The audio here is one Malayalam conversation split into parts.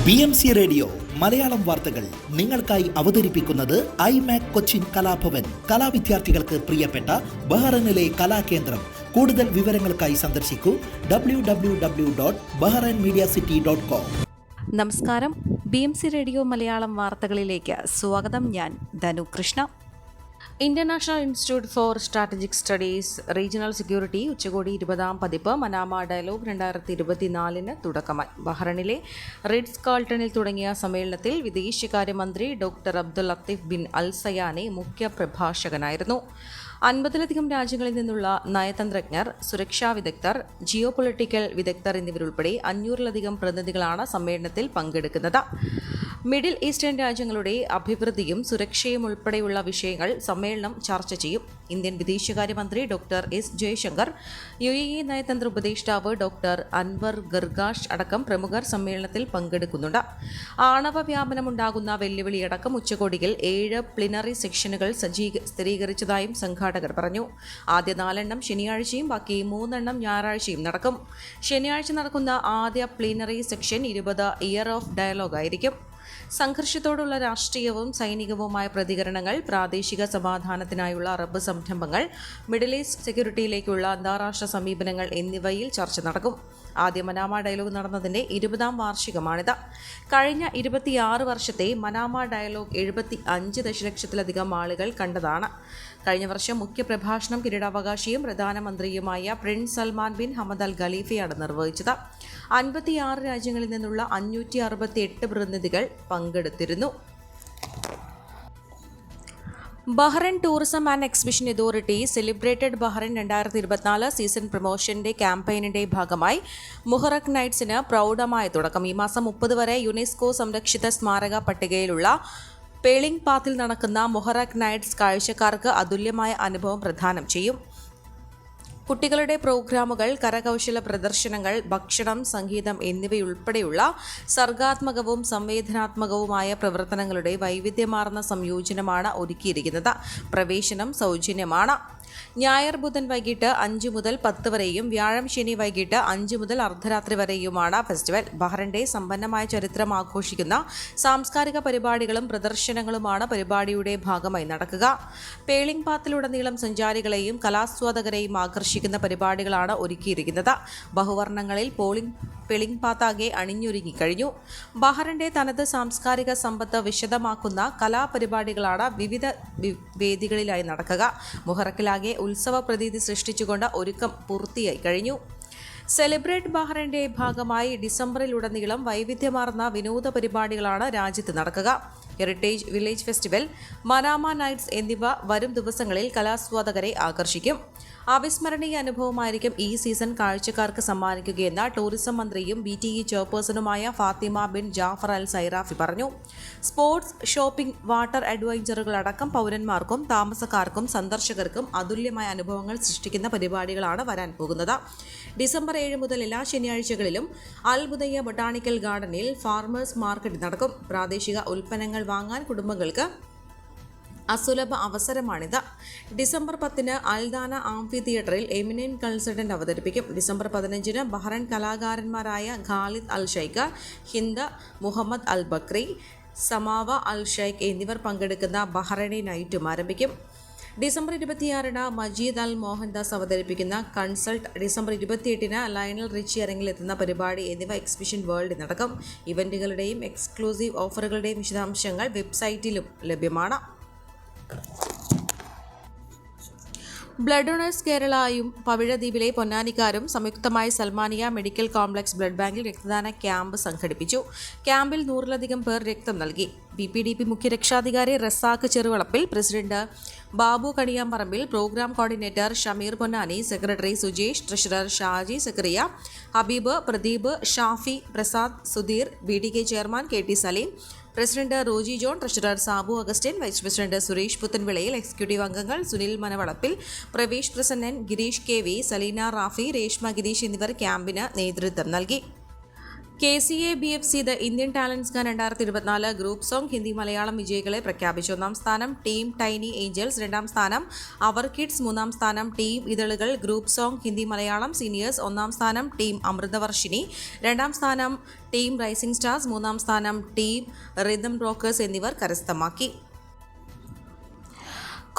BMC റേഡിയോ മലയാളം വാർത്തകൾ നിങ്ങൾക്കായി അവതരിപ്പിക്കുന്നത് ഐമാക് കൊച്ചിൻ കലാഭവൻ. കലാവിദ്യാർത്ഥികൾക്ക് പ്രിയപ്പെട്ട ബഹ്റൈനിലെ കലാകേന്ദ്രം. കൂടുതൽ വിവരങ്ങൾക്കായി സന്ദർശിക്കൂ www.bahrainmediacity.com. നമസ്കാരം. BMC റേഡിയോ മലയാളം വാർത്തകളിലേക്ക് സ്വാഗതം. ഞാൻ Dhanu Krishna. International institute for strategic studies regional security ഉച്ചകോടി 20-ാം പതിപ്പ് മനാമ ഡയലോഗ് 2024 തുടക്കമായി. ബഹ്റൈനിലെ റിഡ്സ് കാൾട്ടണിൽ തുടങ്ങിയ സമ്മേളനത്തിൽ വിദേശകാര്യമന്ത്രി ഡോക്ടർ അബ്ദുൽ ലത്തീഫ് ബിൻ അൽ സയാനി മുഖ്യ പ്രഭാഷകനായിരുന്നു. 50-ലധികം രാജ്യങ്ങളിൽ നിന്നുള്ള നയതന്ത്രജ്ഞർ, സുരക്ഷാ വിദഗ്ധർ, ജിയോ പൊളിറ്റിക്കൽ വിദഗ്ധർ എന്നിവരുൾപ്പെടെ 500-ലധികം പ്രതിനിധികളാണ് സമ്മേളനത്തിൽ പങ്കെടുക്കുന്നത്. മിഡിൽ ഈസ്റ്റേൺ രാജ്യങ്ങളുടെ അഭിവൃദ്ധിയും സുരക്ഷയും ഉൾപ്പെടെയുള്ള വിഷയങ്ങൾ സമ്മേളനം ചർച്ച ചെയ്യും. ഇന്ത്യൻ വിദേശകാര്യമന്ത്രി ഡോക്ടർ എസ് ജയശങ്കർ, UAE നയതന്ത്ര ഉപദേഷ്ടാവ് ഡോക്ടർ അൻവർ ഗർഗാഷ് അടക്കം പ്രമുഖർ സമ്മേളനത്തിൽ പങ്കെടുക്കുന്നുണ്ട്. ആണവ വ്യാപനമുണ്ടാകുന്ന വെല്ലുവിളിയടക്കം ഉച്ചകോടിയിൽ 7 പ്ലിനറി സെക്ഷനുകൾ സ്ഥിരീകരിച്ചതായും സംഘാടകർ പറഞ്ഞു. ആദ്യ 4 ശനിയാഴ്ചയും ബാക്കി 3 ഞായറാഴ്ചയും നടക്കും. ശനിയാഴ്ച നടക്കുന്ന ആദ്യ plenary section 20 year of dialogue ആയിരിക്കും. സംഘർഷത്തോടുള്ള രാഷ്ട്രീയവും സൈനികവുമായ പ്രതികരണങ്ങൾ, പ്രാദേശിക സമാധാനത്തിനായുള്ള അറബ് സംരംഭങ്ങൾ, മിഡിൽ ഈസ്റ്റ് സെക്യൂരിറ്റിയിലേക്കുള്ള അന്താരാഷ്ട്ര സമീപനങ്ങൾ എന്നിവയിൽ ചർച്ച നടക്കും. ആദ്യ മനാമ ഡയലോഗ് നടന്നതിൻ്റെ 20-ാം വാർഷികമാണിത്. കഴിഞ്ഞ 26 വർഷത്തെ മനാമ ഡയലോഗ് 75 ദശലക്ഷത്തിലധികം ആളുകൾ കണ്ടതാണ്. കഴിഞ്ഞ വർഷം മുഖ്യപ്രഭാഷണം കിരീടാവകാശിയും പ്രധാനമന്ത്രിയുമായ prince Salman bin Hamad al ഖലീഫയാണ് നിർവഹിച്ചത്. 56 രാജ്യങ്ങളിൽ നിന്നുള്ള 568 പ്രതിനിധികൾ പങ്കെടുത്തിരുന്നു. Bahrain tourism and exhibition authority celebrated Bahrain 2024 season പ്രൊമോഷന്റെ ക്യാമ്പയിനിന്റെ ഭാഗമായി മുഹറക് നൈറ്റ്സിന് പ്രൗഢമായ തുടക്കം. ഈ മാസം 30 വരെ യുനെസ്കോ സംരക്ഷിത സ്മാരക പട്ടികയിലുള്ള പേളിംഗ് പാത്തിൽ നടക്കുന്ന മുഹറക് നൈറ്റ്സ് കാഴ്ചക്കാർക്ക് അതുല്യമായ അനുഭവം പ്രദാനം ചെയ്യും. കുട്ടികളുടെ പ്രോഗ്രാമുകൾ, കരകൗശല പ്രദർശനങ്ങൾ, ഭക്ഷണം, സംഗീതം എന്നിവയുൾപ്പെടെയുള്ള സർഗാത്മകവും സംവേദനാത്മകവുമായ പ്രവർത്തനങ്ങളുടെ വൈവിധ്യമാർന്ന സംയോജനമാണ് ഒരുക്കിയിരിക്കുന്നത്. പ്രവേശനം സൗജന്യമാണ്. ഞായർ ബുധൻ വൈകിട്ട് 5 മുതൽ 10 വരെയും വ്യാഴം ശനി വൈകിട്ട് 5 മുതൽ അർദ്ധരാത്രി വരെയുമാണ് ഫെസ്റ്റിവൽ. ബഹ്റൈന്റെ സമ്പന്നമായ ചരിത്രം ആഘോഷിക്കുന്ന സാംസ്കാരിക പരിപാടികളും പ്രദർശനങ്ങളുമാണ് പരിപാടിയുടെ ഭാഗമായി നടക്കുക. പേളിംഗ് പാത്തിലുടനീളം സഞ്ചാരികളെയും കലാസ്വാദകരെയും ആകർഷിക്കുന്ന പരിപാടികളാണ് ഒരുക്കിയിരിക്കുന്നത്. ബഹുവർണ്ണങ്ങളിൽ പേളിംഗ് പാത്താകെ അണിഞ്ഞൊരുങ്ങിക്കഴിഞ്ഞു. ബഹ്റൈന്റെ തനത് സാംസ്കാരിക സമ്പത്ത് വിശദമാക്കുന്ന കലാപരിപാടികളാണ് വിവിധ വേദികളിലായി നടക്കുക. മുഹറക്കിലാകെ ഉത്സവ പ്രതീതി സൃഷ്ടിച്ചുകൊണ്ട് ഒരുക്കം പൂർത്തിയായി കഴിഞ്ഞു. സെലിബ്രേറ്റ് ബഹ്റൈന്റെ ഭാഗമായി ഡിസംബറിലുടനീളം വൈവിധ്യമാർന്ന വിനോദ പരിപാടികളാണ് രാജ്യത്ത് നടക്കുക. Heritage village festival, Manama nights എന്നിവ വരും ദിവസങ്ങളിൽ കലാസ്വാദകരെ ആകർഷിക്കും. അവിസ്മരണീയ അനുഭവമായിരിക്കും ഈ സീസൺ കാഴ്ചക്കാർക്ക് സമ്മാനിക്കുകയെന്ന് ടൂറിസം മന്ത്രിയും BTE ചെയർപേഴ്സണുമായ Fatima bin Jaffar Al Sairafi പറഞ്ഞു. സ്പോർട്സ്, ഷോപ്പിംഗ്, വാട്ടർ അഡ്വഞ്ചറുകളടക്കം പൗരന്മാർക്കും താമസക്കാർക്കും സന്ദർശകർക്കും അതുല്യമായ അനുഭവങ്ങൾ സൃഷ്ടിക്കുന്ന പരിപാടികളാണ് വരാൻ പോകുന്നത്. ഡിസംബർ 7 മുതൽ എല്ലാ ശനിയാഴ്ചകളിലും അൽ ബുദയ്യ ബൊട്ടാണിക്കൽ ഗാർഡനിൽ ഫാർമേഴ്സ് മാർക്കറ്റ് നടക്കും. പ്രാദേശിക ഉൽപ്പന്നങ്ങൾ വാങ്ങാൻ കുടുംബങ്ങൾക്ക് അസുലഭ അവസരമാണിത്. ഡിസംബർ 10 അൽദാന ആംഫി തിയേറ്ററിൽ എമിനന്റ് കൺസൾട്ടന്റ് അവതരിപ്പിക്കും. ഡിസംബർ 15 ബഹ്റൈൻ കലാകാരന്മാരായ ഖാലിദ് അൽ ഷൈഖ്, ഹിന്ദ് മുഹമ്മദ് അൽ ബക്രി, സമാവ അൽ ഷൈഖ് എന്നിവർ പങ്കെടുക്കുന്ന ബഹ്റൈനി നൈറ്റും ആരംഭിക്കും. ഡിസംബർ 26 മജീദ് അൽ മോഹൻദാസ് അവതരിപ്പിക്കുന്ന കൺസൾട്ട്, ഡിസംബർ 28 ലയണൽ റിച്ചി അരങ്ങിലെത്തുന്ന പരിപാടി എന്നിവ എക്സിബിഷൻ വേൾഡിൽ നടക്കും. ഇവന്റുകളുടെയും എക്സ്ക്ലൂസീവ് ഓഫറുകളുടെയും വിശദാംശങ്ങൾ വെബ്സൈറ്റിലും ലഭ്യമാണ്. ബ്ലഡ് ഡൊണേഴ്സ് കേരളയും പവിഴദ്വീപിലെ പൊന്നാനിക്കാരും സംയുക്തമായി സൽമാനിയ മെഡിക്കൽ കോംപ്ലക്സ് ബ്ലഡ് ബാങ്കിൽ രക്തദാന ക്യാമ്പ് സംഘടിപ്പിച്ചു. ക്യാമ്പിൽ 100-ലധികം പേർ രക്തം നൽകി. PPDP മുഖ്യ രക്ഷാധികാരി Razak Cheruvalappil, president Babu Kaniyamparambil, programme coordinator Shameer Ponnani, secretary Sujesh, treasurer Shaji Zakaria, Habeeb, Pradeep, Shafi, Prasad, Sudheer, BDK chairman KT Saleem, president Roji John, treasurer Sabu Augustine, vice president Suresh Puthenvilayil, executive അംഗങ്ങൾ സുനിൽ മനവളപ്പിൽ, പ്രവേശ് പ്രസന്നൻ, ഗിരീഷ് KV, സലീന റാഫി, രേഷ്മ ഗിരീഷ് എന്നിവർ ക്യാമ്പിന് നേതൃത്വം നൽകി. KCA-BFC the Indian talents gun 2024 group song Hindi Malayalam വിജയികളെ പ്രഖ്യാപിച്ചു. 1-ാം സ്ഥാനം ടീം ടൈനി ഏഞ്ചൽസ്, 2-ാം സ്ഥാനം അവർ കിഡ്സ്, 3-ാം സ്ഥാനം ടീം ഇതളുകൾ group song Hindi Malayalam seniors, 1-ാം സ്ഥാനം ടീം അമൃതവർഷിനി, 2-ാം സ്ഥാനം ടീം റൈസിംഗ് സ്റ്റാർസ്, 3-ാം സ്ഥാനം ടീം റിതം റോക്കേഴ്സ് എന്നിവർ കരസ്ഥമാക്കി.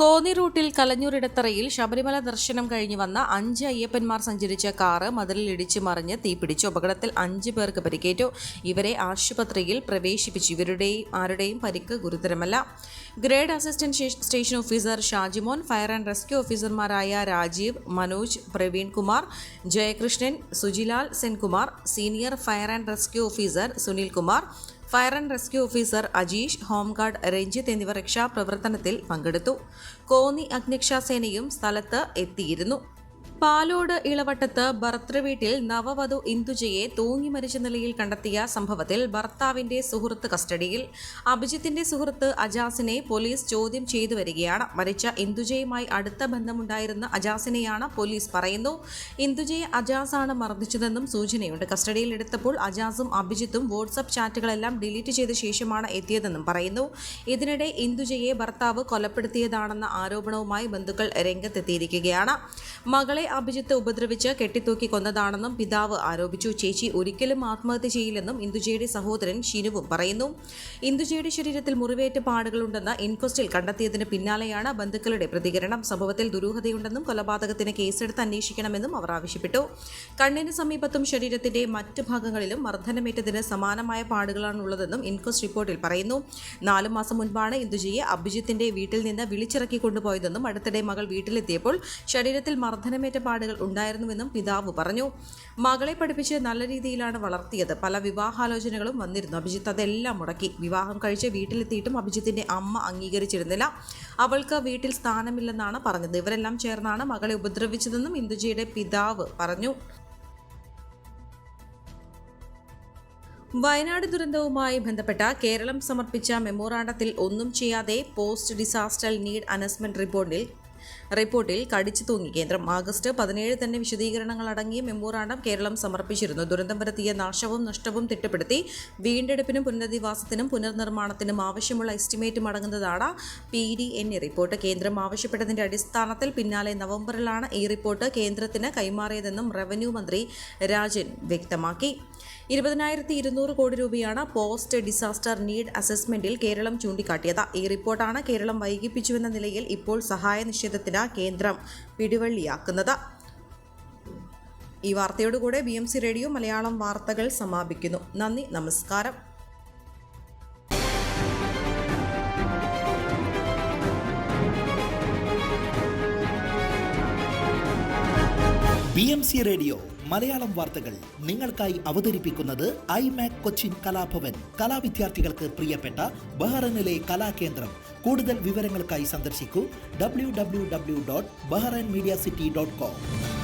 കോന്നി റൂട്ടിൽ കലഞ്ഞൂർ ഇടത്തറയിൽ ശബരിമല ദർശനം കഴിഞ്ഞ് വന്ന 5 അയ്യപ്പന്മാർ സഞ്ചരിച്ച കാറ് മതിലിൽ ഇടിച്ചു മറിഞ്ഞ് തീപിടിച്ചു. അപകടത്തിൽ 5 പേർക്ക് പരിക്കേറ്റു. ഇവരെ ആശുപത്രിയിൽ പ്രവേശിപ്പിച്ചു. ആരുടെയും പരിക്ക് ഗുരുതരമല്ല. Grade assistant station officer Shajimon, fire and rescue ഓഫീസർമാരായ Rajeev, Manoj, Praveen Kumar, Jayakrishnan, Sujilal Senkumar, senior fire and rescue officer Sunil Kumar, fire and rescue officer Ajeesh, home guard Ranjith എന്നിവർ രക്ഷാപ്രവർത്തനത്തിൽ പങ്കെടുത്തു. കോന്നി അഗ്നിരക്ഷാസേനയും സ്ഥലത്ത് എത്തിയിരുന്നു. പാലോട് ഇളവട്ടത്ത് ഭർതൃവീട്ടിൽ നവവധു ഇന്ദുജയെ തൂങ്ങി മരിച്ച നിലയിൽ കണ്ടെത്തിയ സംഭവത്തിൽ ഭർത്താവിന്റെ സുഹൃത്ത് കസ്റ്റഡിയിൽ. അഭിജിത്തിന്റെ സുഹൃത്ത് അജാസിനെ പോലീസ് ചോദ്യം ചെയ്തു വരികയാണ്. മരിച്ച ഇന്ദുജയുമായി അടുത്ത ബന്ധമുണ്ടായിരുന്ന അജാസിനെയാണ് പോലീസ് പറയുന്നു. ഇന്ദുജയെ അജാസാണ് മർദ്ദിച്ചതെന്നും സൂചനയുണ്ട്. കസ്റ്റഡിയിൽ എടുത്തപ്പോൾ അജാസും അഭിജിത്തും വാട്സ്ആപ്പ് ചാറ്റുകളെല്ലാം ഡിലീറ്റ് ചെയ്ത ശേഷമാണ് എത്തിയതെന്നും പറയുന്നു. ഇതിനിടെ ഇന്ദുജയെ ഭർത്താവ് കൊലപ്പെടുത്തിയതാണെന്ന ആരോപണവുമായി ബന്ധുക്കൾ രംഗത്തെത്തിയിരിക്കുകയാണ്. മകളെ അഭിജിത്ത് ഉപദ്രവിച്ച് കെട്ടിത്തൂക്കി കൊന്നതാണെന്നും പിതാവ് ആരോപിച്ചു. ചേച്ചി ഒരിക്കലും ആത്മഹത്യ ചെയ്യില്ലെന്നും ഇന്ദുജയുടെ സഹോദരൻ ഷിനുവും പറയുന്നു. ഇന്ദുജയുടെ ശരീരത്തിൽ മുറിവേറ്റ പാടുകളുണ്ടെന്ന് ഇൻക്വസ്റ്റിൽ കണ്ടെത്തിയതിന് പിന്നാലെയാണ് ബന്ധുക്കളുടെ പ്രതികരണം. സംഭവത്തിൽ ദുരൂഹതയുണ്ടെന്നും കൊലപാതകത്തിന് കേസെടുത്ത് അന്വേഷിക്കണമെന്നും അവർ ആവശ്യപ്പെട്ടു. കണ്ണിന് സമീപത്തും ശരീരത്തിന്റെ മറ്റു ഭാഗങ്ങളിലും മർദ്ദനമേറ്റതിന് സമാനമായ പാടുകളാണുള്ളതെന്നും ഇൻക്വസ്റ്റ് റിപ്പോർട്ടിൽ പറയുന്നു. 4 മാസം മുൻപാണ് ഇന്ദുജയെ അഭിജിത്തിന്റെ വീട്ടിൽ നിന്ന് വിളിച്ചിറക്കി കൊണ്ടുപോയതെന്നും അടുത്തിടെ മകൾ വീട്ടിലെത്തിയപ്പോൾ ശരീരത്തിൽ മർദ്ദനമേറ്റ പാടുകൾ ഉണ്ടായിരുന്നുവെന്നും പിതാവ് പറഞ്ഞു. മകളെ പഠിപ്പിച്ച് നല്ല രീതിയിലാണ് വളർത്തിയത്. പല വിവാഹാലോചനകളും വന്നിരുന്നു. അഭിജിത്ത് അതെല്ലാം മുടക്കി. വിവാഹം കഴിച്ച് വീട്ടിലെത്തിയിട്ടും അഭിജിത്തിന്റെ അമ്മ അംഗീകരിച്ചിരുന്നില്ല. അവൾക്ക് വീട്ടിൽ സ്ഥാനമില്ലെന്നാണ് പറഞ്ഞത്. ഇവരെല്ലാം ചേർന്നാണ് മകളെ ഉപദ്രവിച്ചതെന്നും ഇന്ദുജയുടെ പിതാവ് പറഞ്ഞു. വയനാട് ദുരന്തവുമായി ബന്ധപ്പെട്ട കേരളം സമർപ്പിച്ച മെമ്മോറാണ്ടത്തിൽ ഒന്നും ചെയ്യാതെ പോസ്റ്റ് ഡിസാസ്റ്റർ നീഡ് അസസ്മെന്റ് റിപ്പോർട്ടിൽ കടിച്ചു തൂങ്ങി കേന്ദ്രം. ആഗസ്റ്റ് 17 തന്നെ വിശദീകരണങ്ങൾ അടങ്ങിയ മെമ്മോറാണ്ടം കേരളം സമർപ്പിച്ചിരുന്നു. ദുരന്തം വരുത്തിയ നാശവും നഷ്ടവും തിട്ടപ്പെടുത്തി വീണ്ടെടുപ്പിനും പുനരധിവാസത്തിനും പുനർനിർമ്മാണത്തിനും ആവശ്യമുള്ള എസ്റ്റിമേറ്റും അടങ്ങുന്നതാണ് PDNA റിപ്പോർട്ട്. കേന്ദ്രം ആവശ്യപ്പെട്ടതിന്റെ അടിസ്ഥാനത്തിൽ പിന്നാലെ നവംബറിലാണ് ഈ റിപ്പോർട്ട് കേന്ദ്രത്തിന് കൈമാറിയതെന്നും റവന്യൂ മന്ത്രി രാജൻ വ്യക്തമാക്കി. 20,200 കോടി രൂപയാണ് പോസ്റ്റ് ഡിസാസ്റ്റർ നീഡ് അസസ്മെന്റിൽ കേരളം ചൂണ്ടിക്കാട്ടിയത്. ഈ റിപ്പോർട്ടാണ് കേരളം വൈകിപ്പിച്ചുവെന്ന നിലയിൽ ഇപ്പോൾ സഹായ നിഷേധത്തിന് കേന്ദ്രം പിടിവള്ളിയാക്കുന്നത്. ഈ വാർത്തയോടുകൂടെ BMC റേഡിയോ മലയാളം വാർത്തകൾ സമാപിക്കുന്നു. നന്ദി, നമസ്കാരം. BMC റേഡിയോ മലയാളം വാർത്തകൾ നിങ്ങൾക്കായി അവതരിപ്പിക്കുന്നത് iMac കൊച്ചിൻ കലാഭവൻ. കലാവിദ്യാർത്ഥികൾക്ക് പ്രിയപ്പെട്ട ബഹ്റൈനിലെ കലാകേന്ദ്രം. കൂടുതൽ വിവരങ്ങൾക്കായി സന്ദർശിക്കൂ www.bahrainmediacity.com.